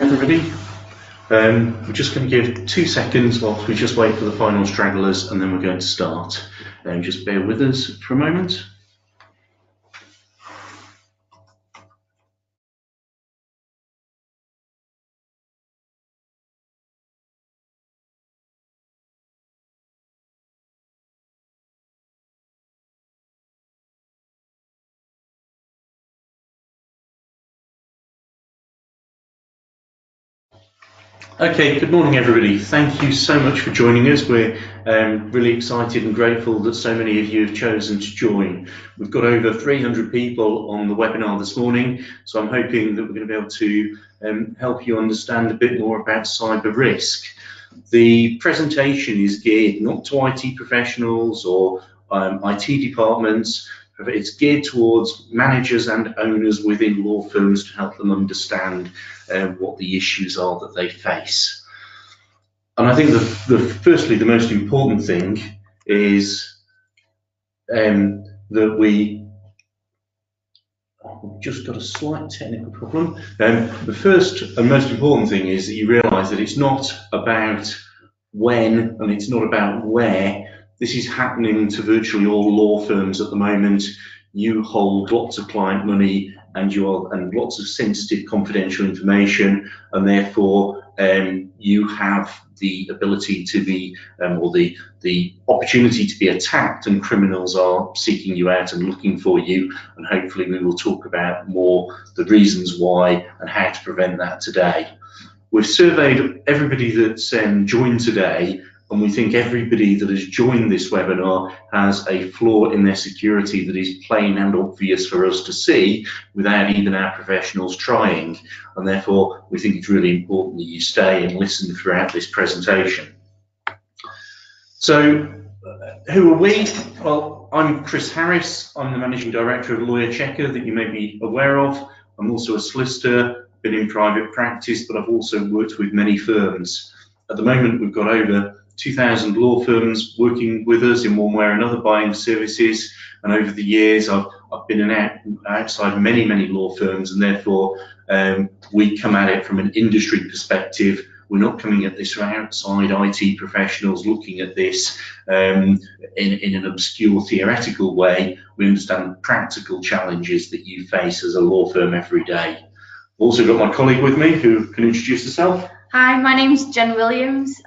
Everybody, we're just going to give 2 seconds whilst we just wait for the final stragglers, and then we're going to start. Just bear with us for a moment. Okay, good morning everybody. Thank you so much for joining us. We're really excited and grateful that so many of you have chosen to join. We've got over 300 people on the webinar this morning, so I'm hoping that we're going to be able to help you understand a bit more about cyber risk. The presentation is geared not to IT professionals or IT departments. It's geared towards managers and owners within law firms to help them understand what the issues are that they face. And I think firstly, the most important thing is that we've just got a slight technical problem. The first and most important thing is that you realise that it's not about when and it's not about where. This is happening to virtually all law firms at the moment. You hold lots of client money and lots of sensitive confidential information, and therefore you have the ability to be or the opportunity to be attacked, and criminals are seeking you out and looking for you, and hopefully we will talk about more the reasons why and how to prevent that today. We've surveyed everybody that's joined today, and we think everybody that has joined this webinar has a flaw in their security that is plain and obvious for us to see without even our professionals trying. And therefore, we think it's really important that you stay and listen throughout this presentation. So, who are we? Well, I'm Chris Harris. I'm the Managing Director of Lawyer Checker that you may be aware of. I'm also a solicitor, been in private practice, but I've also worked with many firms. At the moment, we've got over 2,000 law firms working with us in one way or another, buying services, and over the years I've been outside many law firms, and therefore we come at it from an industry perspective. We're not coming at this from outside IT professionals looking at this in an obscure theoretical way. We understand practical challenges that you face as a law firm every day. I've also got my colleague with me who can introduce herself. Hi, my name's Jen Williams.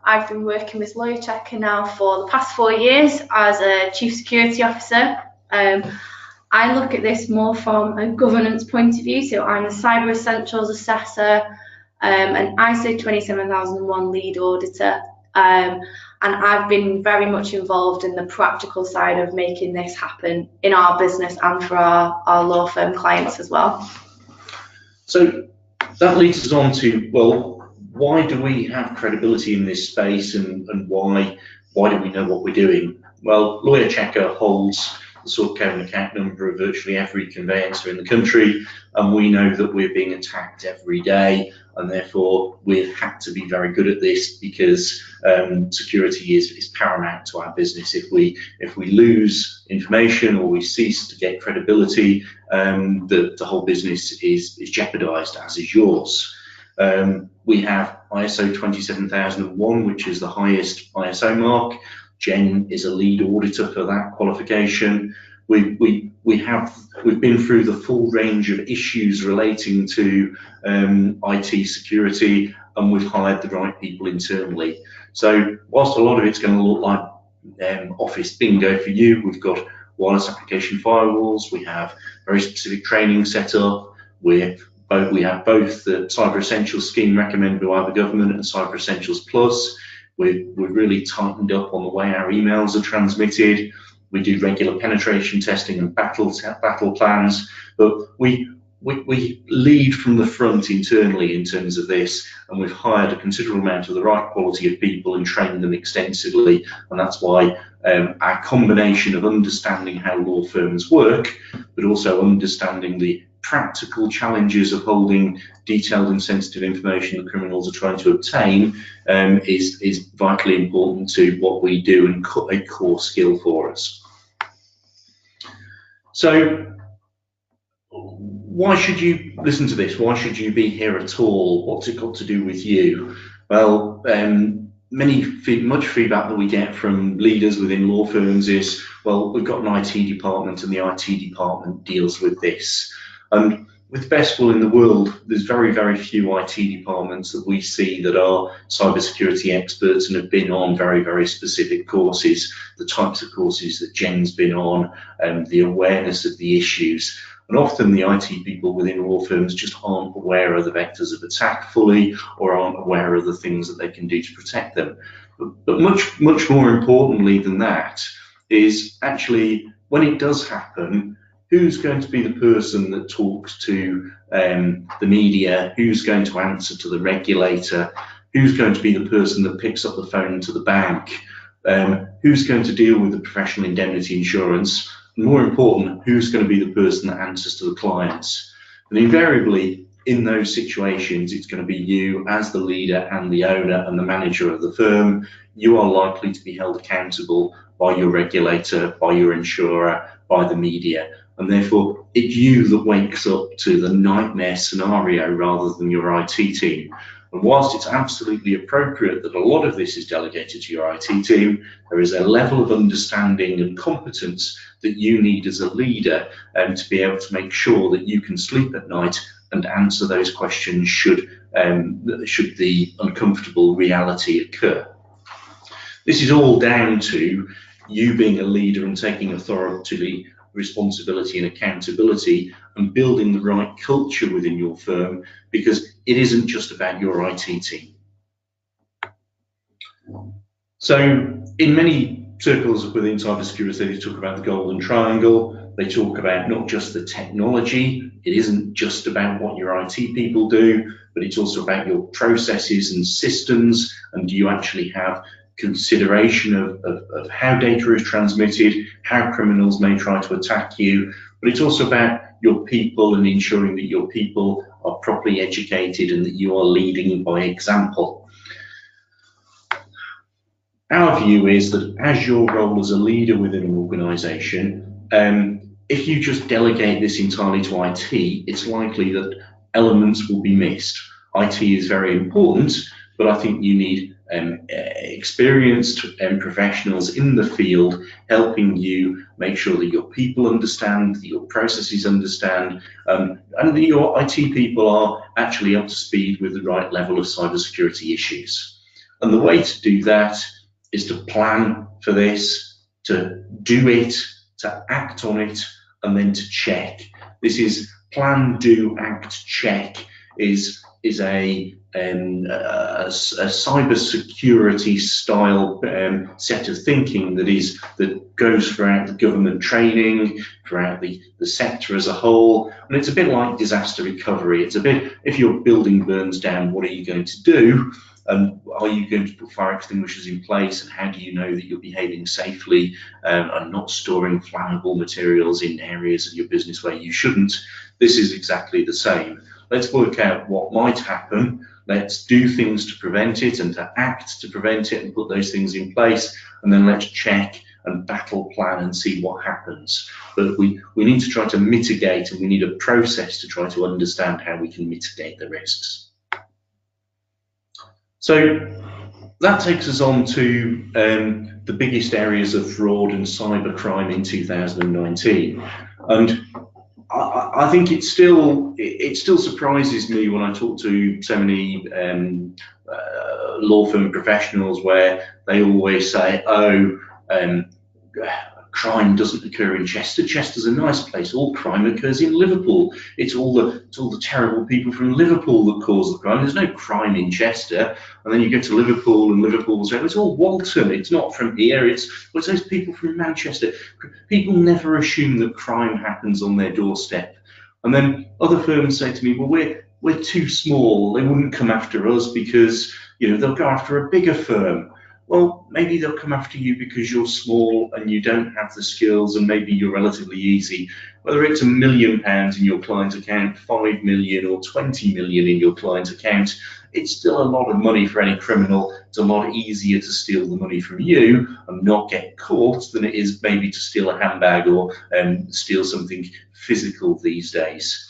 I've been working with Lawyer Checker now for the past 4 years as a Chief Security Officer. I look at this more from a governance point of view, so I'm the Cyber Essentials Assessor, an ISO 27001 lead auditor, and I've been very much involved in the practical side of making this happen in our business and for our law firm clients as well. So that leads us on to, well, why do we have credibility in this space, and why do we know what we're doing? Well, Lawyer Checker holds the sort code and account number of virtually every conveyancer in the country, and we know that we're being attacked every day, and therefore we've had to be very good at this because security is paramount to our business. If we lose information or we cease to get credibility, the whole business is jeopardized, as is yours. We have ISO 27001, which is the highest ISO mark. Jen is a lead auditor for that qualification. We've been through the full range of issues relating to IT security, and we've hired the right people internally. So whilst a lot of it's going to look like office bingo for you, we've got wireless application firewalls, we have very specific training set up, we have both the Cyber Essentials scheme recommended by the government and Cyber Essentials Plus. We've really tightened up on the way our emails are transmitted. We do regular penetration testing and battle plans, but we lead from the front internally in terms of this, and we've hired a considerable amount of the right quality of people and trained them extensively, and that's why our combination of understanding how law firms work, but also understanding the practical challenges of holding detailed and sensitive information that criminals are trying to obtain is vitally important to what we do and a core skill for us. So why should you listen to this? Why should you be here at all? What's it got to do with you? Well, much feedback that we get from leaders within law firms is, well, we've got an IT department and the IT department deals with this. And with best will in the world, there's very, very few IT departments that we see that are cybersecurity experts and have been on very, very specific courses, the types of courses that Jen's been on, and the awareness of the issues. And often the IT people within law firms just aren't aware of the vectors of attack fully, or aren't aware of the things that they can do to protect them. But much more importantly than that is actually, when it does happen, who's going to be the person that talks to the media? Who's going to answer to the regulator? Who's going to be the person that picks up the phone to the bank? Who's going to deal with the professional indemnity insurance? And more important, who's going to be the person that answers to the clients? And invariably, in those situations, it's going to be you as the leader and the owner and the manager of the firm. You are likely to be held accountable by your regulator, by your insurer, by the media. And therefore, it's you that wakes up to the nightmare scenario rather than your IT team. And whilst it's absolutely appropriate that a lot of this is delegated to your IT team, there is a level of understanding and competence that you need as a leader to be able to make sure that you can sleep at night and answer those questions should the uncomfortable reality occur. This is all down to you being a leader and taking authority, responsibility and accountability, and building the right culture within your firm, because it isn't just about your IT team. So in many circles within cybersecurity, they talk about the golden triangle. They talk about not just the technology. It isn't just about what your IT people do, but it's also about your processes and systems, and do you actually have consideration of how data is transmitted, how criminals may try to attack you, but it's also about your people and ensuring that your people are properly educated and that you are leading by example. Our view is that as your role as a leader within an organisation, if you just delegate this entirely to IT, it's likely that elements will be missed. IT is very important, but I think you need experienced professionals in the field helping you make sure that your people understand, that your processes understand, and that your IT people are actually up to speed with the right level of cybersecurity issues. And the way to do that is to plan for this, to do it, to act on it, and then to check. This is plan, do, act, check is a cybersecurity style set of thinking that goes throughout the government training, throughout the sector as a whole. And it's a bit like disaster recovery. It's a bit, if your building burns down, what are you going to do? And are you going to put fire extinguishers in place? And how do you know that you're behaving safely and not storing flammable materials in areas of your business where you shouldn't? This is exactly the same. Let's work out what might happen. Let's do things to prevent it and to act to prevent it and put those things in place. And then let's check and battle plan and see what happens. But we need to try to mitigate, and we need a process to try to understand how we can mitigate the risks. So that takes us on to the biggest areas of fraud and cybercrime in 2019. And I think it still surprises me when I talk to so many law firm professionals where they always say, oh, crime doesn't occur in Chester. Chester's a nice place. All crime occurs in Liverpool. It's all the terrible people from Liverpool that cause the crime. There's no crime in Chester. And then you go to Liverpool, and Liverpool says, it's all Walton. It's not from here. It's those people from Manchester. People never assume that crime happens on their doorstep. And then other firms say to me, well, we're too small. They wouldn't come after us because they'll go after a bigger firm. Well, maybe they'll come after you because you're small and you don't have the skills, and maybe you're relatively easy. Whether it's £1 million in your client account, 5 million or 20 million in your client account, it's still a lot of money for any criminal. It's a lot easier to steal the money from you and not get caught than it is maybe to steal a handbag or steal something physical these days.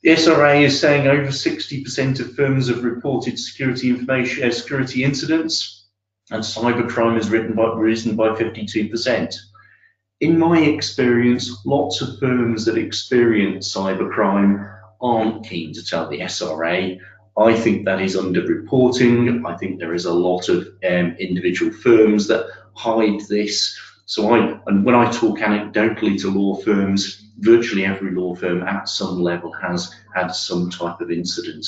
The SRA is saying over 60% of firms have reported security information, security incidents, and cybercrime has risen by 52%. In my experience, lots of firms that experience cybercrime aren't keen to tell the SRA. I think that is underreporting. I think there is a lot of individual firms that hide this. And when I talk anecdotally to law firms, virtually every law firm at some level has had some type of incident.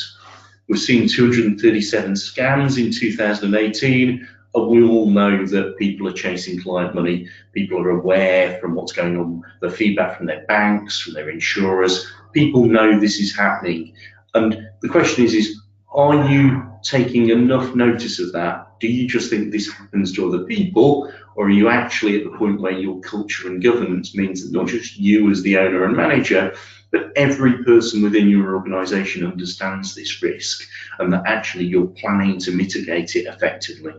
We've seen 237 scams in 2018. And we all know that people are chasing client money. People are aware from what's going on, the feedback from their banks, from their insurers. People know this is happening. And the question is are you taking enough notice of that? Do you just think this happens to other people? Or are you actually at the point where your culture and governance means that not just you as the owner and manager, but every person within your organisation understands this risk and that actually you're planning to mitigate it effectively?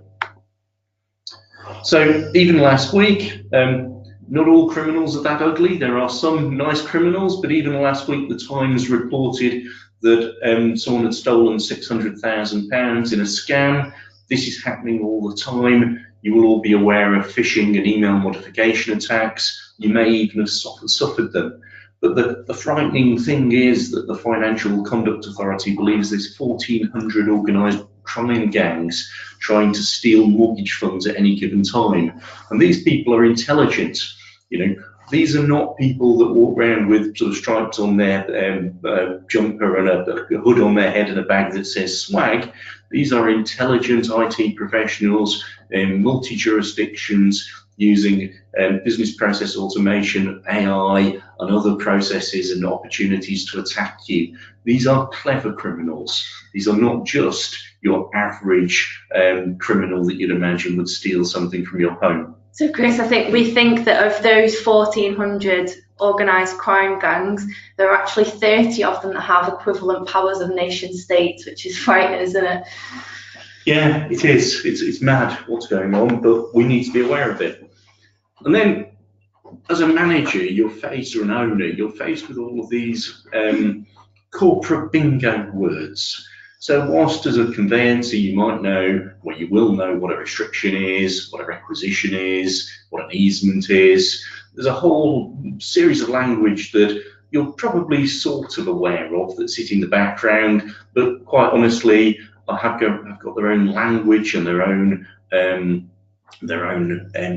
So even last week, not all criminals are that ugly. There are some nice criminals, but even last week, the Times reported that someone had stolen £600,000 in a scam. This is happening all the time. You will all be aware of phishing and email modification attacks. You may even have suffered them. But the frightening thing is that the Financial Conduct Authority believes there's 1,400 organised crime gangs trying to steal mortgage funds at any given time. And these people are intelligent. You know, these are not people that walk around with sort of stripes on their jumper and a hood on their head and a bag that says swag. These are intelligent IT professionals in multi-jurisdictions using business process automation, AI, and other processes and opportunities to attack you. These are clever criminals. These are not just your average criminal that you'd imagine would steal something from your home. So Chris, I think we think that of those 1,400 organised crime gangs, there are actually 30 of them that have equivalent powers of nation states, which is frightening, isn't it? Yeah, it is. It's mad what's going on, but we need to be aware of it. And then, as a manager, you're faced, or an owner, you're faced with all of these corporate bingo words. So whilst as a conveyancer you might know, well, you will know what a restriction is, what a requisition is, what an easement is. There's a whole series of language that you're probably sort of aware of that sit in the background, but quite honestly, have got their own language and their own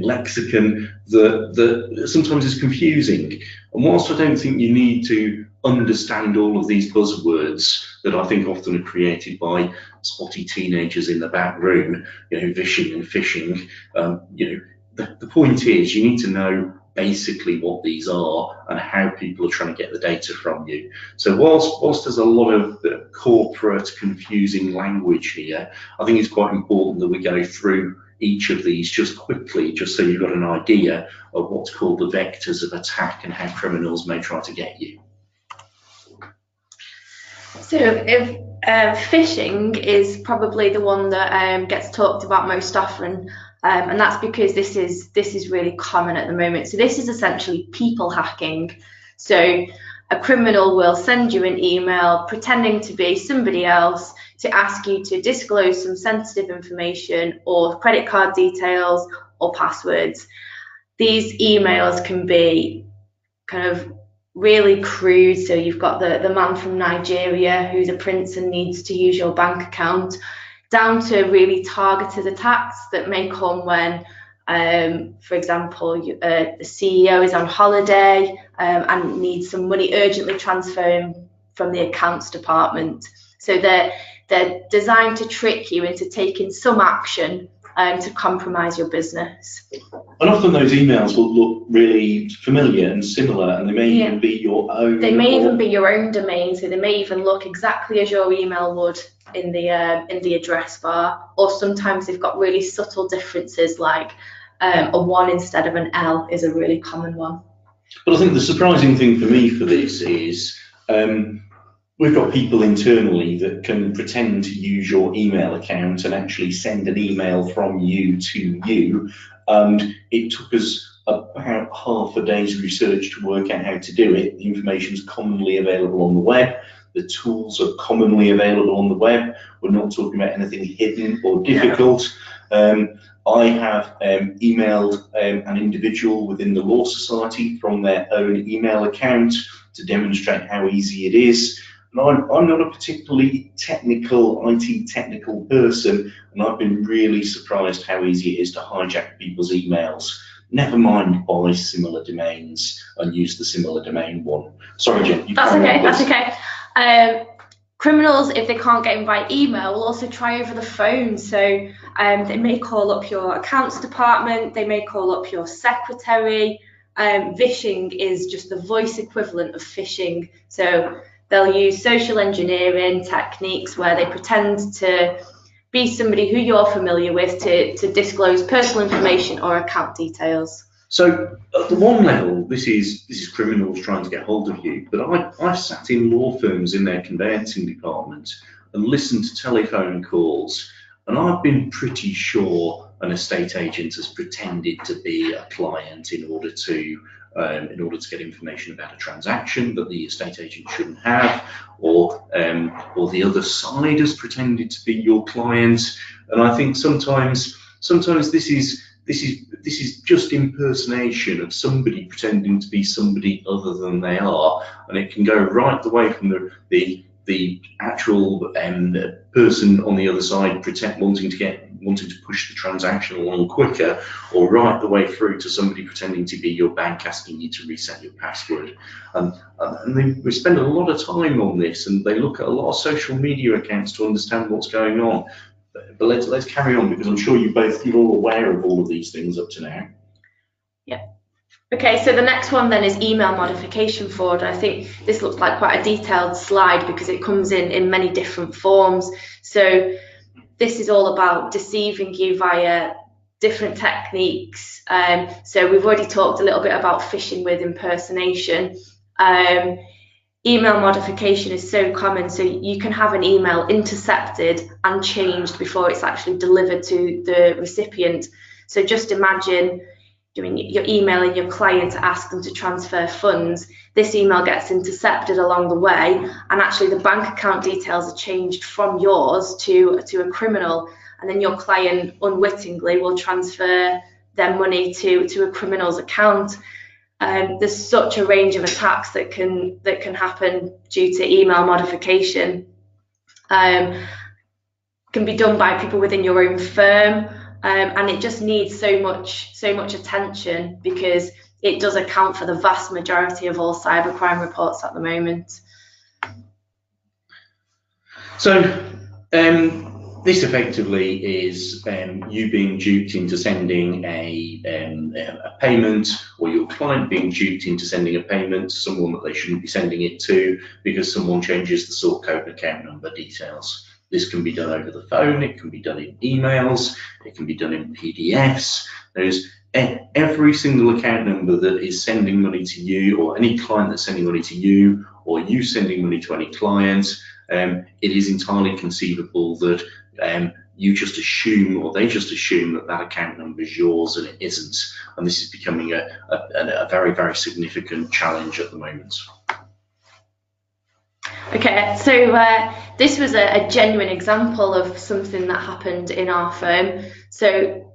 lexicon that sometimes is confusing. And whilst I don't think you need to understand all of these buzzwords that I think often are created by spotty teenagers in the back room, you know, vishing and phishing, you know, the point is you need to know basically what these are and how people are trying to get the data from you. So whilst there's a lot of corporate confusing language here, I think it's quite important that we go through each of these just quickly, just so you've got an idea of what's called the vectors of attack and how criminals may try to get you. So if phishing is probably the one that gets talked about most often, and that's because this is really common at the moment. So this is essentially people hacking. So a criminal will send you an email pretending to be somebody else to ask you to disclose some sensitive information or credit card details or passwords. These emails can be kind of really crude. So you've got the man from Nigeria who's a prince and needs to use your bank account, down to really targeted attacks that may come when, for example, the CEO is on holiday and needs some money urgently transferred from the accounts department. So they're designed to trick you into taking some action to compromise your business. And often those emails will look really familiar and similar, and they may even be your own. They may even be your own domain, so they may even look exactly as your email would in the address bar, or sometimes they've got really subtle differences, like a 1 instead of an L is a really common one. But I think the surprising thing for me for this is we've got people internally that can pretend to use your email account and actually send an email from you to you. And it took us about half a day's research to work out how to do it. The information is commonly available on the web. The tools are commonly available on the web. We're not talking about anything hidden or difficult. I have emailed an individual within the Law Society from their own email account to demonstrate how easy it is. And I'm not a particularly IT technical person, and I've been really surprised how easy it is to hijack people's emails. Never mind buy similar domains and use the similar domain one. Sorry, Jen. That's okay. That's okay. Criminals, if they can't get in by email, will also try over the phone. So they may call up your accounts department, they may call up your secretary. Vishing is just the voice equivalent of phishing. So they'll use social engineering techniques where they pretend to be somebody who you're familiar with to disclose personal information or account details. So at the one level, this is criminals trying to get hold of you, but I've sat in law firms in their conveyancing department and listened to telephone calls, and I've been pretty sure an estate agent has pretended to be a client in order to get information about a transaction that the estate agent shouldn't have, or the other side has pretended to be your client. And I think sometimes this is just impersonation of somebody pretending to be somebody other than they are, and it can go right the way from the actual person on the other side wanting to push the transaction along quicker, or right the way through to somebody pretending to be your bank asking you to reset your password. And we spend a lot of time on this, and they look at a lot of social media accounts to understand what's going on. But let's carry on, because I'm sure you're all aware of all of these things up to now. Yeah. Okay, so the next one then is email modification fraud. I think this looks like quite a detailed slide because it comes in many different forms. So this is all about deceiving you via different techniques. So we've already talked a little bit about phishing with impersonation. Email modification is so common, so you can have an email intercepted and changed before it's actually delivered to the recipient. So just imagine you're emailing your client to ask them to transfer funds. This email gets intercepted along the way, and actually the bank account details are changed from yours to a criminal, and then your client unwittingly will transfer their money to a criminal's account. There's such a range of attacks that can happen due to email modification. Can be done by people within your own firm, and it just needs so much attention because it does account for the vast majority of all cybercrime reports at the moment. So this effectively is you being duped into sending a payment, or your client being duped into sending a payment to someone that they shouldn't be sending it to because someone changes the sort code and account number details. This can be done over the phone, it can be done in emails, it can be done in PDFs. There's every single account number that is sending money to you, or any client that's sending money to you, or you sending money to any client. It is entirely conceivable that you just assume, or they just assume, that that account number is yours, and it isn't. And this is becoming a very, very significant challenge at the moment. Okay, so this was a genuine example of something that happened in our firm. So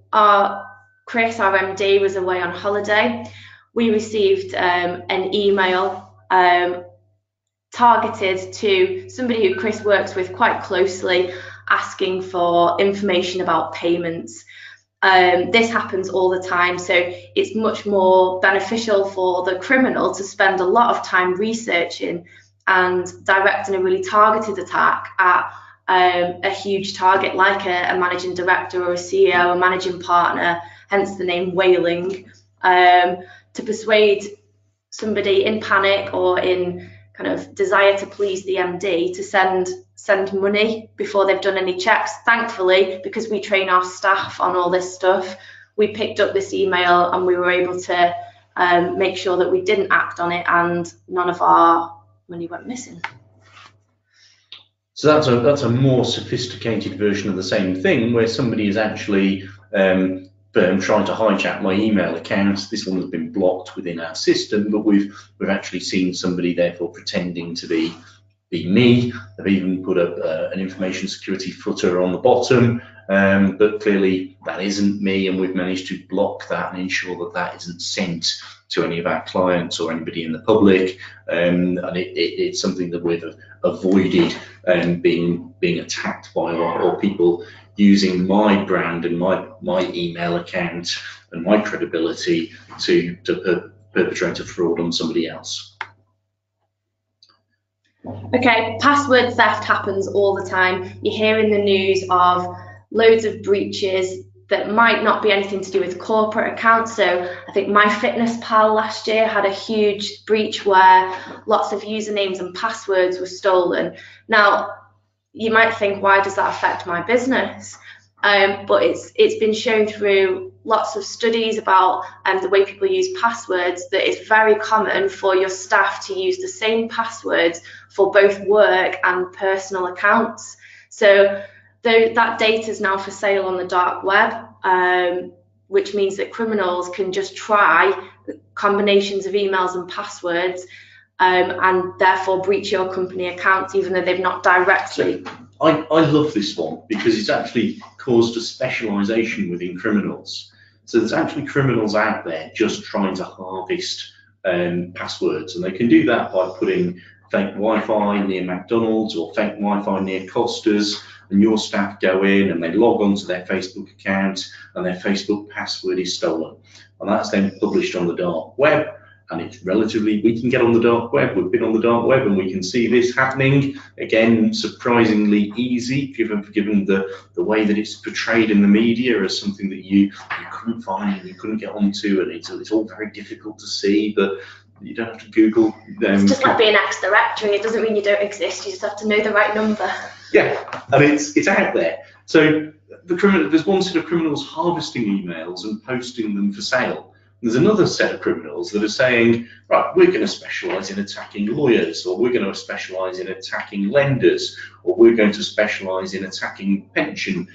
Chris, our MD, was away on holiday. We received an email targeted to somebody who Chris works with quite closely, asking for information about payments. This happens all the time, so it's much more beneficial for the criminal to spend a lot of time researching and directing a really targeted attack at a huge target like a managing director or a CEO, a managing partner, hence the name whaling, to persuade somebody in panic or in kind of desire to please the MD to send money before they've done any checks. Thankfully, because we train our staff on all this stuff, we picked up this email and we were able to make sure that we didn't act on it and none of our money went missing. So that's a more sophisticated version of the same thing, where somebody is actually trying to hijack my email accounts. This one has been blocked within our system, but we've actually seen somebody therefore pretending to be be me. They've even put up an information security footer on the bottom, but clearly that isn't me, and we've managed to block that and ensure that that isn't sent to any of our clients or anybody in the public, and it's something that we've avoided being attacked by, or people using my brand and my email account and my credibility to perpetrate a fraud on somebody else. Okay, password theft happens all the time. You hear in the news of loads of breaches that might not be anything to do with corporate accounts. So I think MyFitnessPal last year had a huge breach where lots of usernames and passwords were stolen. Now, you might think, why does that affect my business? But it's been shown through lots of studies about the way people use passwords that it's very common for your staff to use the same passwords for both work and personal accounts. So that data is now for sale on the dark web, which means that criminals can just try combinations of emails and passwords and therefore breach your company accounts, even though they've not directly. I love this one because it's actually caused a specialisation within criminals. So there's actually criminals out there just trying to harvest passwords, and they can do that by putting fake Wi-Fi near McDonald's or fake Wi-Fi near Costa's, and your staff go in and they log onto their Facebook account and their Facebook password is stolen. And that's then published on the dark web, and it's relatively, we can get on the dark web, we've been on the dark web and we can see this happening. Again, surprisingly easy, given the way that it's portrayed in the media as something that you couldn't find and you couldn't get onto, and it's all very difficult to see, but you don't have to Google them. It's just like being X directory. It doesn't mean you don't exist, you just have to know the right number. Yeah, and it's out there. So there's one set of criminals harvesting emails and posting them for sale. There's another set of criminals that are saying, right, we're going to specialise in attacking lawyers, or we're going to specialise in attacking lenders, or we're going to specialise in attacking pension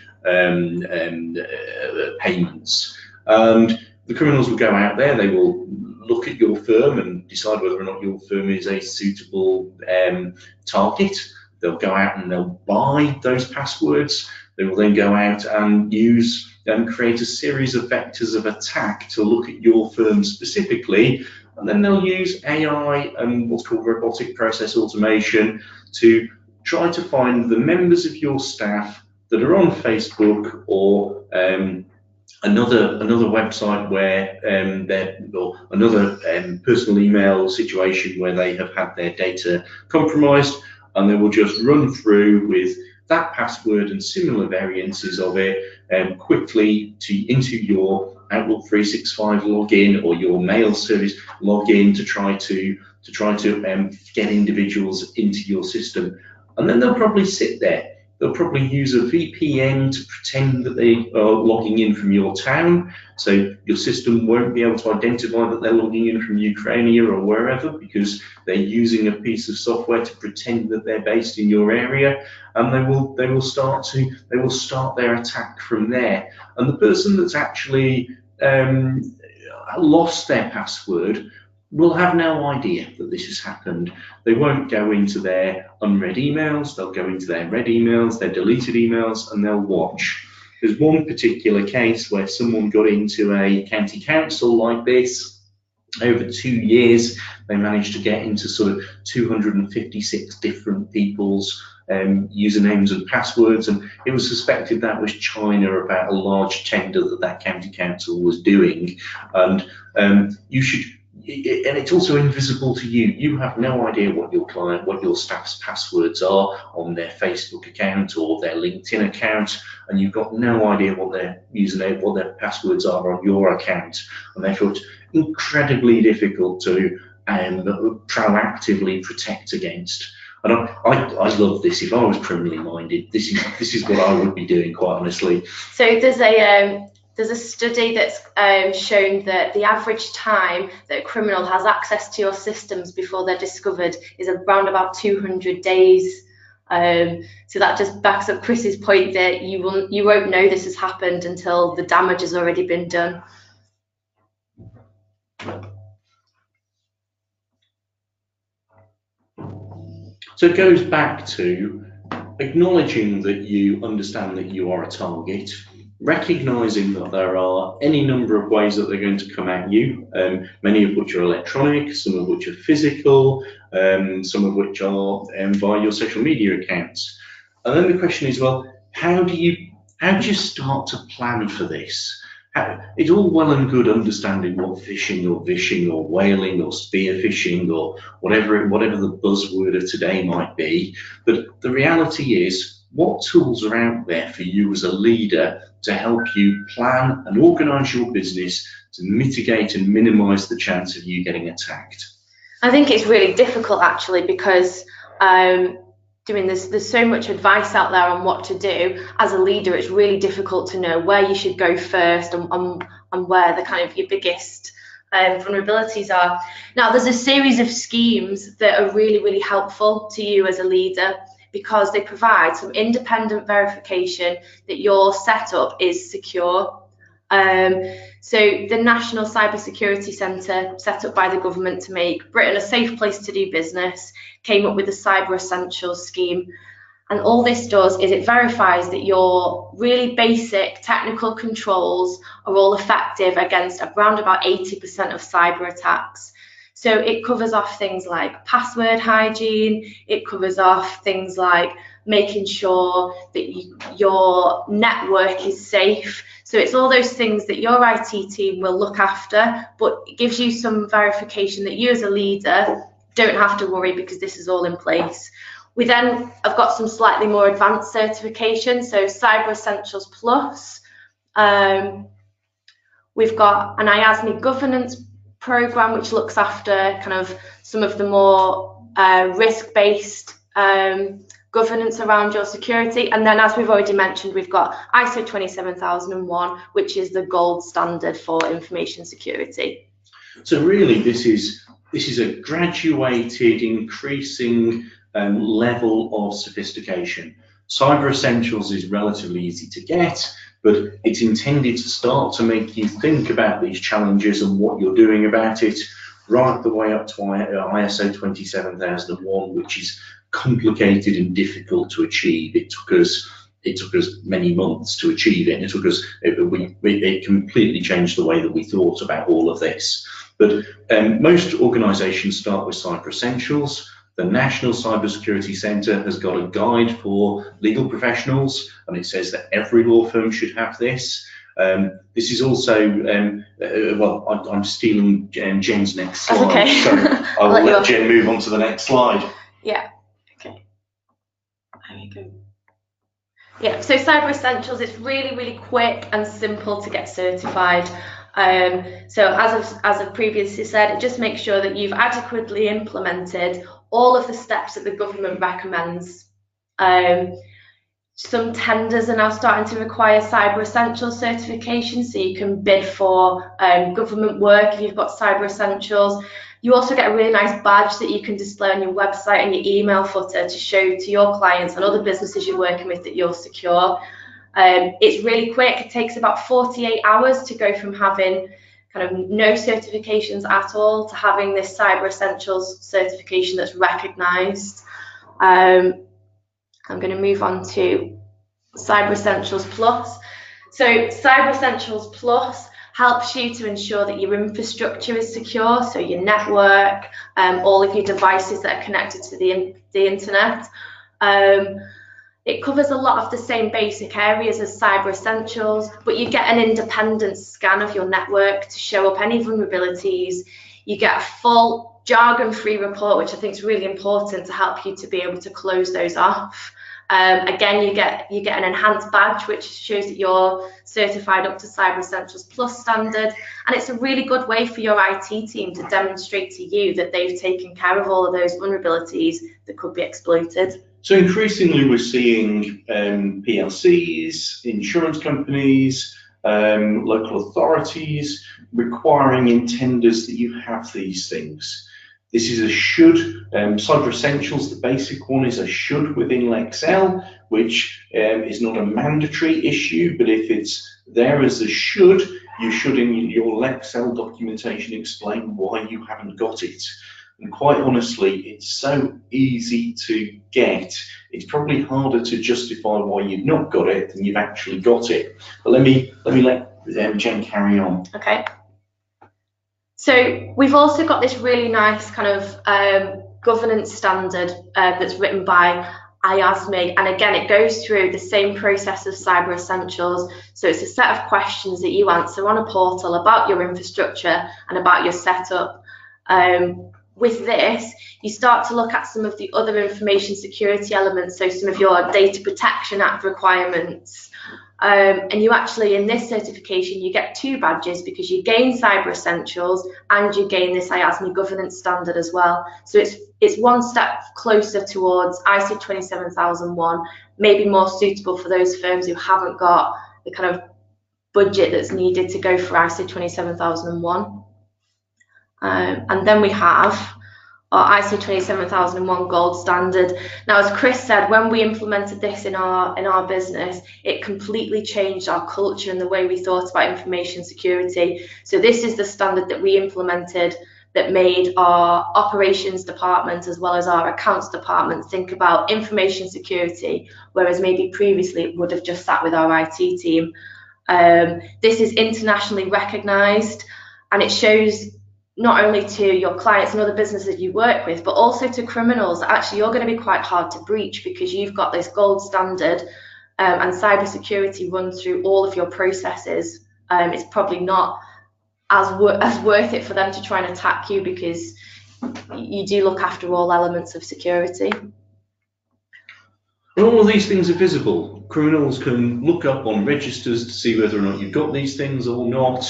payments. And the criminals will go out there, they will look at your firm and decide whether or not your firm is a suitable target. They'll go out and they'll buy those passwords. They will then go out and use and create a series of vectors of attack to look at your firm specifically, and then they'll use AI and what's called robotic process automation to try to find the members of your staff that are on Facebook or another website where or another personal email situation where they have had their data compromised, and they will just run through with that password and similar variances of it quickly into your Outlook 365 login or your mail service login to try to get individuals into your system. And then they'll probably sit there. They'll probably use a VPN to pretend that they are logging in from your town, so your system won't be able to identify that they're logging in from Ukraine or wherever, because they're using a piece of software to pretend that they're based in your area, and they will start their attack from there. And the person that's actually lost their password will have no idea that this has happened. They won't go into their unread emails, they'll go into their read emails, their deleted emails, and they'll watch. There's one particular case where someone got into a county council like this. Over 2 years, they managed to get into sort of 256 different people's usernames and passwords, and it was suspected that was China about a large tender that county council was doing. And and it's also invisible to you. You have no idea what your staff's passwords are on their Facebook account or their LinkedIn account, and you've got no idea what their username, what their passwords are on your account, and therefore it's incredibly difficult to proactively protect against. And I love this. If I was criminally minded, this is what I would be doing, quite honestly. So there's a study that's shown that the average time that a criminal has access to your systems before they're discovered is around about 200 days. So that just backs up Chris's point that you won't know this has happened until the damage has already been done. So it goes back to acknowledging that you understand that you are a target, recognising that there are any number of ways that they're going to come at you, many of which are electronic, some of which are physical, some of which are via your social media accounts. And then the question is, well, how do you start to plan for this? It's all well and good understanding what fishing or vishing or whaling or spearfishing or whatever the buzzword of today might be, but the reality is, what tools are out there for you as a leader to help you plan and organise your business to mitigate and minimise the chance of you getting attacked? I think it's really difficult actually, because there's so much advice out there on what to do. As a leader, it's really difficult to know where you should go first and where the kind of your biggest vulnerabilities are. Now, there's a series of schemes that are really, really helpful to you as a leader, because they provide some independent verification that your setup is secure. So the National Cybersecurity Centre, set up by the government to make Britain a safe place to do business, came up with the Cyber Essentials scheme. And all this does is it verifies that your really basic technical controls are all effective against around about 80% of cyber attacks. So it covers off things like password hygiene, it covers off things like making sure that your network is safe. So it's all those things that your IT team will look after, but it gives you some verification that you as a leader don't have to worry, because this is all in place. We then have got some slightly more advanced certification, so Cyber Essentials Plus. We've got an IASME governance program, which looks after kind of some of the more risk-based governance around your security. And then, as we've already mentioned, we've got ISO 27001, which is the gold standard for information security. So really, this is a graduated, increasing level of sophistication. Cyber Essentials is relatively easy to get, but it's intended to start to make you think about these challenges and what you're doing about it, right the way up to ISO 27001, which is complicated and difficult to achieve. It took us many months to achieve it. It completely changed the way that we thought about all of this. But most organisations start with Cyber Essentials. The National Cybersecurity Centre has got a guide for legal professionals, and it says that every law firm should have this. This is also, well, I'm stealing Jen's next slide, okay. So I will let Jen move on to the next slide. Yeah, okay. There we go. Yeah, so Cyber Essentials, it's really, really quick and simple to get certified. So as I've previously said, it just makes sure that you've adequately implemented all of the steps that the government recommends. Some tenders are now starting to require Cyber Essentials certification, so you can bid for government work if you've got Cyber Essentials. You also get a really nice badge that you can display on your website and your email footer to show to your clients and other businesses you're working with that you're secure. It's really quick. It takes about 48 hours to go from having kind of no certifications at all to having this Cyber Essentials certification that's recognised. I'm going to move on to Cyber Essentials Plus. So Cyber Essentials Plus helps you to ensure that your infrastructure is secure, so your network, all of your devices that are connected to the internet. It covers a lot of the same basic areas as Cyber Essentials, but you get an independent scan of your network to show up any vulnerabilities. You get a full jargon-free report, which I think is really important to help you to be able to close those off. Again, you get an enhanced badge, which shows that you're certified up to Cyber Essentials Plus standard, and it's a really good way for your IT team to demonstrate to you that they've taken care of all of those vulnerabilities that could be exploited. So increasingly we're seeing PLCs, insurance companies, local authorities requiring in tenders that you have these things. This is a should. Cyber Essentials, the basic one, is a should within Lexel, which is not a mandatory issue, but if it's there as a should, you should in your Lexel documentation explain why you haven't got it. And quite honestly, it's so easy to get, it's probably harder to justify why you've not got it than you've actually got it. But let me let Jen carry on. Okay. So we've also got this really nice kind of governance standard that's written by IASME, and again it goes through the same process of Cyber Essentials. So it's a set of questions that you answer on a portal about your infrastructure and about your setup. With this, you start to look at some of the other information security elements, so some of your Data Protection Act requirements. And you actually, in this certification, you get 2 badges because you gain Cyber Essentials and you gain this IASME governance standard as well. So it's one step closer towards ISO 27001, maybe more suitable for those firms who haven't got the kind of budget that's needed to go for ISO 27001. And then we have our ISO 27001 gold standard. Now, as Chris said, when we implemented this in our business, it completely changed our culture and the way we thought about information security. So this is the standard that we implemented that made our operations department as well as our accounts department think about information security, whereas maybe previously it would have just sat with our IT team. This is internationally recognized, and it shows not only to your clients and other businesses you work with, but also to criminals. Actually, you're going to be quite hard to breach because you've got this gold standard, and cybersecurity runs through all of your processes. It's probably not as worth it for them to try and attack you because you do look after all elements of security. And all of these things are visible. Criminals can look up on registers to see whether or not you've got these things or not.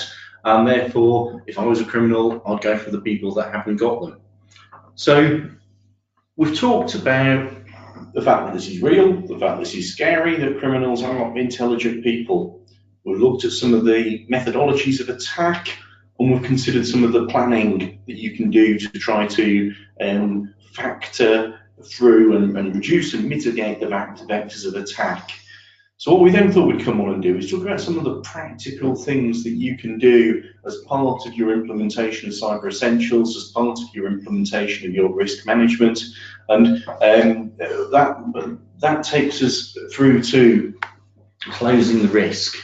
And therefore, if I was a criminal, I'd go for the people that haven't got them. So we've talked about the fact that this is real, the fact this is scary, that criminals are not intelligent people. We've looked at some of the methodologies of attack, and we've considered some of the planning that you can do to try to factor through and reduce and mitigate the vectors of attack. So what we then thought we'd come on and do is talk about some of the practical things that you can do as part of your implementation of Cyber Essentials, as part of your implementation of your risk management, and that takes us through to closing the risk.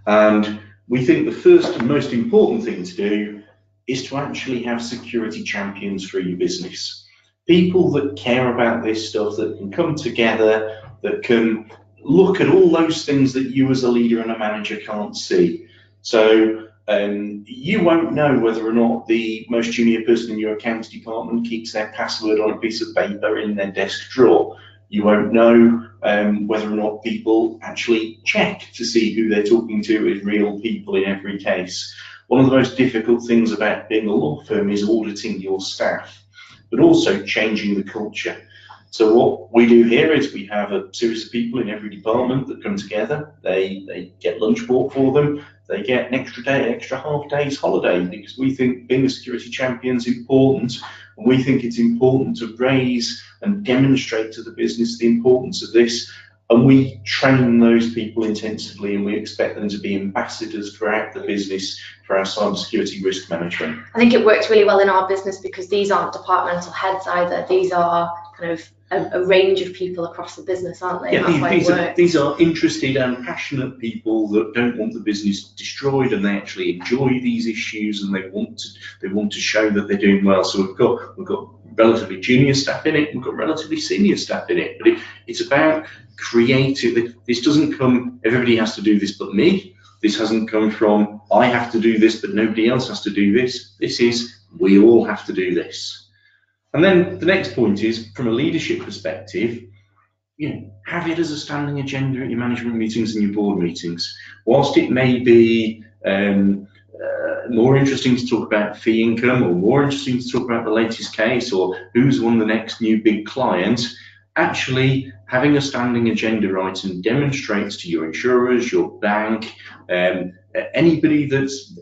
And we think the first and most important thing to do is to actually have security champions through your business. People that care about this stuff, that can come together, that can look at all those things that you as a leader and a manager can't see. So you won't know whether or not the most junior person in your accounts department keeps their password on a piece of paper in their desk drawer. You won't know whether or not people actually check to see who they're talking to as real people in every case. One of the most difficult things about being a law firm is auditing your staff, but also changing the culture. So what we do here is we have a series of people in every department that come together. They get lunch bought for them. They get an extra half day's holiday because we think being a security champion is important. And we think it's important to raise and demonstrate to the business the importance of this. And we train those people intensively, and we expect them to be ambassadors throughout the business for our cybersecurity risk management. I think it works really well in our business because these aren't departmental heads either. These are kind of a range of people across the business, aren't they? Yeah, these are interested and passionate people that don't want the business destroyed, and they actually enjoy these issues, and they want to show that they're doing well. So we've got relatively junior staff in it, we've got relatively senior staff in it, but it's about creative. This doesn't come, everybody has to do this but me. This hasn't come from, I have to do this but nobody else has to do this. This is, we all have to do this. And then the next point is, from a leadership perspective, have it as a standing agenda at your management meetings and your board meetings. Whilst it may be more interesting to talk about fee income, or more interesting to talk about the latest case, or who's won the next new big client, actually having a standing agenda item demonstrates to your insurers, your bank, anybody that's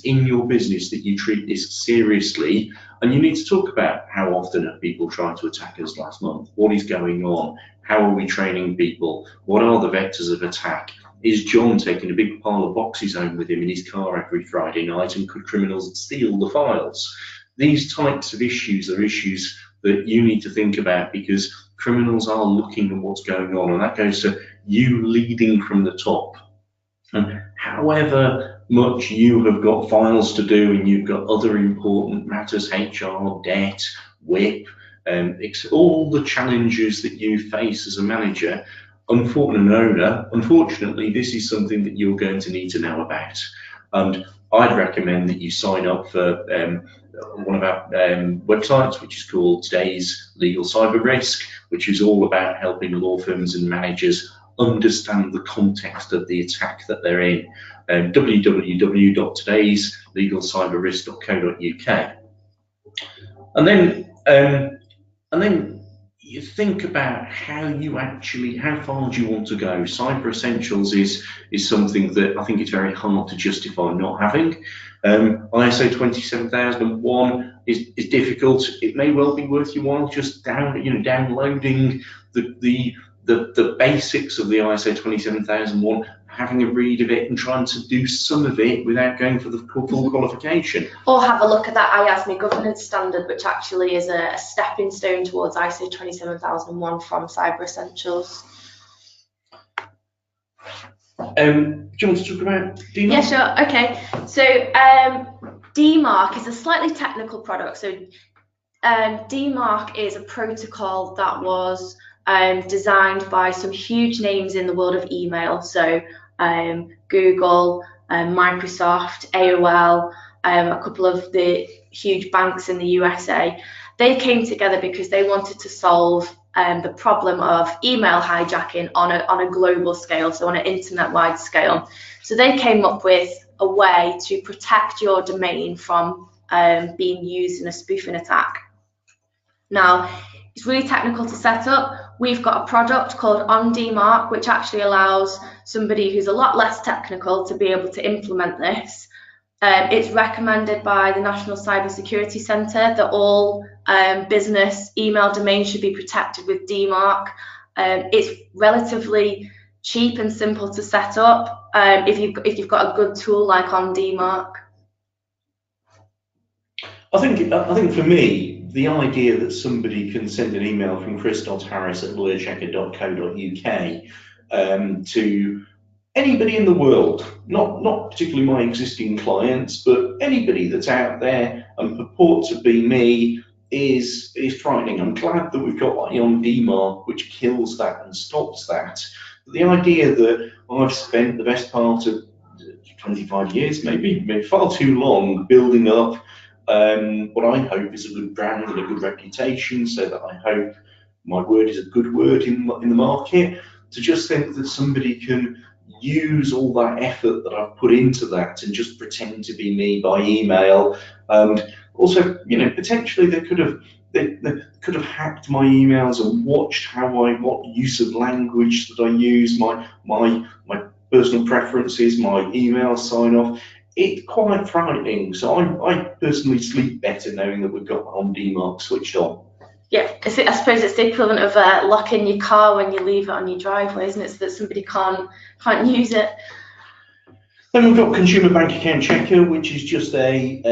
in your business that you treat this seriously. And you need to talk about how often have people tried to attack us last month? What is going on? How are we training people? What are the vectors of attack? Is John taking a big pile of boxes home with him in his car every Friday night, and could criminals steal the files? these types of issues are issues that you need to think about, because criminals are looking at what's going on, and that goes to you leading from the top. And however much you have got files to do and you've got other important matters, HR, debt, WIP, it's all the challenges that you face as a manager, unfortunately, this is something that you're going to need to know about. And I'd recommend that you sign up for one of our websites, which is called Today's Legal Cyber Risk, which is all about helping law firms and managers understand the context of the attack that they're in. www.todayslegalcyberrisk.co.uk. And then you think about how far do you want to go. Cyber Essentials is something that I think it's very hard to justify not having. ISO 27001 is difficult. It may well be worth your while just downloading the basics of the ISO 27001, having a read of it and trying to do some of it without going for the full qualification. Or have a look at that IASME governance standard, which actually is a stepping stone towards ISO 27001 from Cyber Essentials. Do you want to talk about DMARC? Yeah, sure. Okay. So DMARC is a slightly technical product. So DMARC is a protocol that was designed by some huge names in the world of email. So Google, Microsoft, AOL, a couple of the huge banks in the USA. They came together because they wanted to solve the problem of email hijacking on a global scale, so on an internet-wide scale. So they came up with a way to protect your domain from being used in a spoofing attack. Now, it's really technical to set up. We've got a product called On DMARC, which actually allows somebody who's a lot less technical to be able to implement this. It's recommended by the National Cyber Security Centre that all business email domains should be protected with DMARC. It's relatively cheap and simple to set up if you've got a good tool like On DMARC. I think for me, the idea that somebody can send an email from chris.harris@lawyerchecker.co.uk to anybody in the world, not particularly my existing clients, but anybody that's out there and purport to be me, is frightening. I'm glad that we've got On DMARC, which kills that and stops that. But the idea that I've spent the best part of 25 years, maybe far too long, building up what I hope is a good brand and a good reputation, so that I hope my word is a good word in the market, to just think that somebody can use all that effort that I've put into that and just pretend to be me by email. And also, potentially they could have hacked my emails and watched what use of language that I use, my personal preferences, my email sign off. It's quite frightening. So I personally sleep better knowing that we've got On DMARC switched on. Yeah, I suppose it's the equivalent of locking your car when you leave it on your driveway, isn't it? So that somebody can't use it. Then we've got Consumer Bank Account Checker, which is just a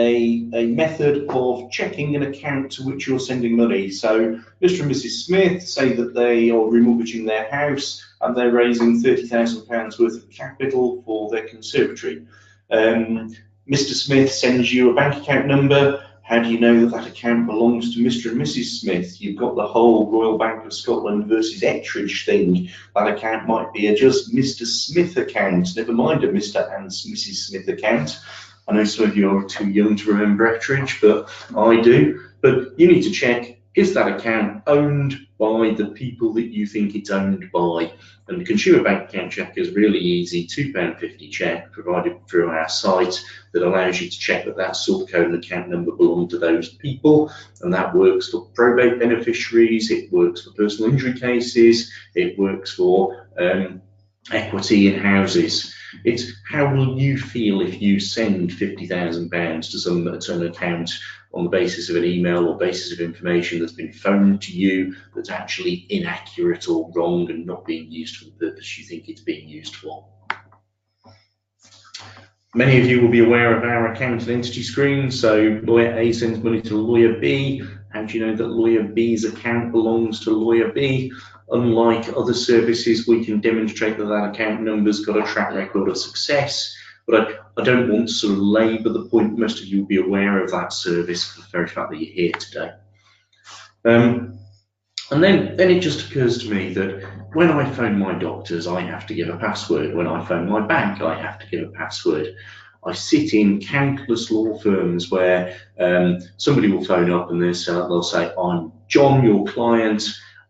method of checking an account to which you're sending money. So Mr. and Mrs. Smith say that they are remortgaging their house and they're raising £30,000 worth of capital for their conservatory. Mr. Smith sends you a bank account number. How do you know that that account belongs to Mr. and Mrs. Smith? You've got the whole Royal Bank of Scotland versus Ettridge thing. That account might be a just Mr. Smith account, never mind a Mr. and Mrs. Smith account. I know some of you are too young to remember Ettridge, but I do. But you need to check, is that account owned by the people that you think it's owned by? And the Consumer Bank Account Checker is really easy, £2.50 check provided through our site that allows you to check that that sort code and account number belong to those people. And that works for probate beneficiaries, it works for personal injury cases, it works for equity in houses. It's how will you feel if you send £50,000 to an account on the basis of an email or basis of information that's been phoned to you that's actually inaccurate or wrong and not being used for the purpose you think it's being used for. Many of you will be aware of our account and entity screen. So lawyer A sends money to lawyer B. How do you know that lawyer B's account belongs to lawyer B? Unlike other services, we can demonstrate that that account number's got a track record of success. But I don't want to sort of labour the point. Most of you will be aware of that service for the very fact that you're here today. And then it just occurs to me that when I phone my doctors, I have to give a password. When I phone my bank, I have to give a password. I sit in countless law firms where somebody will phone up and they'll say, I'm John, your client,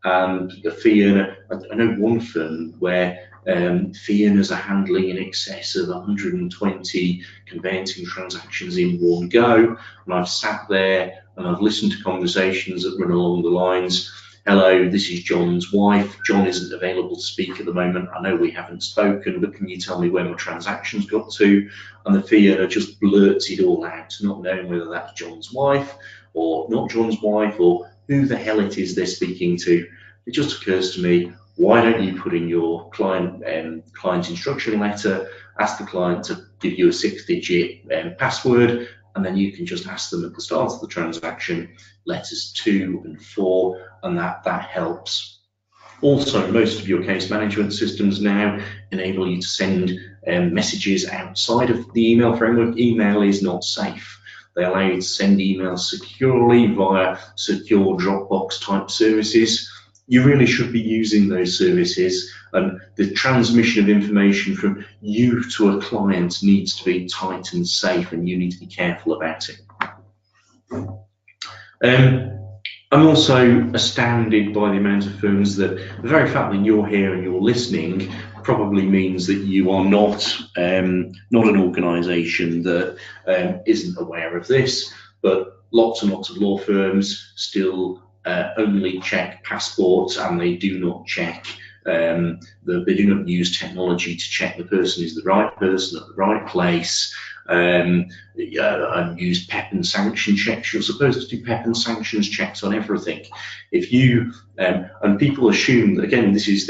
and the fee earner. I know one firm where fee earners are handling in excess of 120 conveyancing transactions in one go. And I've sat there and I've listened to conversations that run along the lines, hello, this is John's wife. John isn't available to speak at the moment. I know we haven't spoken, but can you tell me where my transaction's got to? And the fee earner just blurts it all out, not knowing whether that's John's wife or not John's wife or who the hell it is they're speaking to. It just occurs to me, why don't you put in your client instruction letter, ask the client to give you a 6-digit password, and then you can just ask them at the start of the transaction, letters 2 and 4, and that helps. Also, most of your case management systems now enable you to send messages outside of the email framework. Email is not safe. They allow you to send emails securely via secure Dropbox type services. You really should be using those services, and the transmission of information from you to a client needs to be tight and safe, and you need to be careful about it. I'm also astounded by the amount of firms that the very fact that you're here and you're listening probably means that you are not an organisation that isn't aware of this, but lots and lots of law firms still only check passports, and they do not check, they do not use technology to check the person is the right person at the right place, and use PEP and sanction checks. You're supposed to do PEP and sanctions checks on everything. If you, and people assume that, again, this is